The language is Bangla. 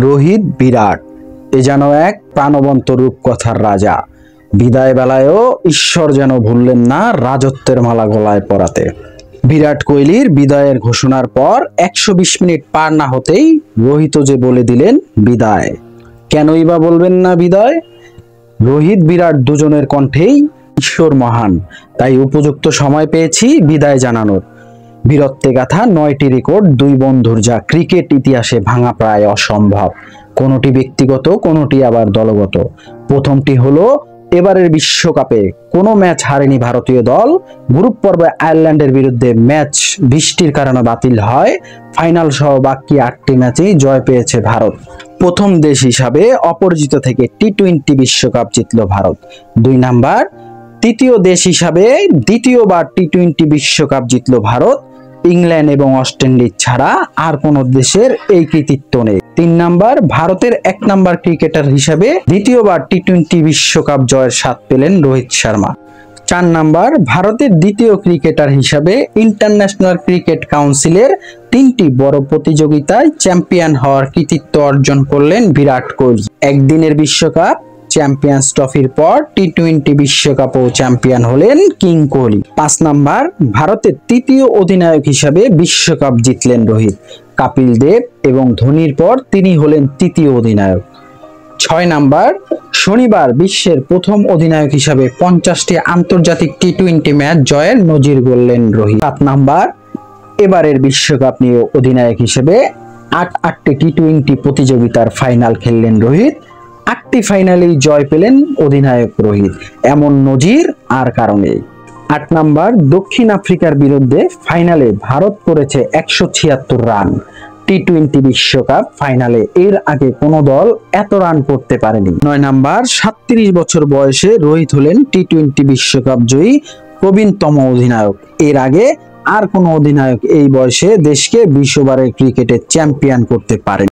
রোহিত বিরাট এ যেন এক প্রাণবন্ত রূপকথার রাজা। বিদায় বেলায়ও ঈশ্বর যেন ভুললেন না রাজত্বের মালা গলায় পরাতে। বিরাট কোহলির বিদায়ের ঘোষণার পর 120 মিনিট পার না হতেই রোহিত যে বলে দিলেন বিদায়। কেনই বা বলবেন না বিদায়? রোহিত বিরাট দুজনের কণ্ঠেই ঈশ্বর মহান, তাই উপযুক্ত সময় পেয়েছি বিদায় জানানোর। বীরত্বে গাথা 9টি রেকর্ড দুই বন্ধুর, যা ক্রিকেট ইতিহাসে ভাঙা প্রায় অসম্ভব। কোনোটি ব্যক্তিগত, কোনোটি আবার দলগত। প্রথমটি হলো এবারের বিশ্বকাপে কোনো ম্যাচ হারেনি ভারতীয় দল। গ্রুপ পর্বে আয়ারল্যান্ডের বিরুদ্ধে ম্যাচ বৃষ্টির কারণে বাতিল হয়। ফাইনাল সহ বাকি 8টি ম্যাচেই জয় পেয়েছে ভারত। প্রথম দেশ হিসাবে অপরাজিত থেকে টি-20 বিশ্বকাপ জিতল ভারত। 2 নাম্বার, তৃতীয় দেশ হিসাবে দ্বিতীয়বার টি-20 বিশ্বকাপ জিতল ভারত। ইংল্যান্ড এবং ওয়েস্ট ইন্ডিজ ছাড়া আর কোন দেশের এই কৃতিত্ব নেই। 3 নাম্বার, ভারতের 1 নাম্বার ক্রিকেটার হিসাবে দ্বিতীয়বার টি-20 বিশ্বকাপ জয়ের স্বাদ পেলেন রোহিত শর্মা। 4 নাম্বার, ভারতের দ্বিতীয় ক্রিকেটার হিসাবে ইন্টারন্যাশনাল ক্রিকেট কাউন্সিলের 3টি বড় প্রতিযোগিতায় চ্যাম্পিয়ন হওয়ার কৃতিত্ব অর্জন করলেন বিরাট কোহলি। একদিনের বিশ্বকাপ চ্যাম্পিয়ন্স ট্রফির পর টি-20 বিশ্বকাপও চ্যাম্পিয়ন হলেন কিং কোহলি। 5 নাম্বার, ভারতের তৃতীয় অধিনায়ক হিসাবে বিশ্বকাপ জিতলেন রোহিত। কপিল দেব এবং ধোনির পর তিনি হলেন তৃতীয় অধিনায়ক। 6 নাম্বার, শনিবার বিশ্বের প্রথম অধিনায়ক হিসাবে 50টি আন্তর্জাতিক টি-20 ম্যাচ জয়ের নজির গড়লেন রোহিত। 7 নাম্বার, এবারের বিশ্বকাপ নিয়ে অধিনায়ক হিসেবে 8টি টি-20 প্রতিযোগিতার ফাইনাল খেললেন রোহিত। 8টি ফাইনালেই জয় পেলেন অধিনায়ক রোহিত। এমন নজির আর কারণে। 8 নাম্বার, দক্ষিণ আফ্রিকার বিরুদ্ধে ফাইনালে ভারত করেছে 176 রান। টি-20 বিশ্বকাপ ফাইনালে এর আগে কোনো দল এত রান করতে পারেনি। 9 নাম্বার, 37 বছর বয়সে রোহিত হলেন টি-20 বিশ্বকাপ জয়ী প্রবীণতম অধিনায়ক। এর আগে আর কোনো অধিনায়ক এই বয়সে দেশকে 20 ওভারের ক্রিকেটে চ্যাম্পিয়ন করতে পারেনি।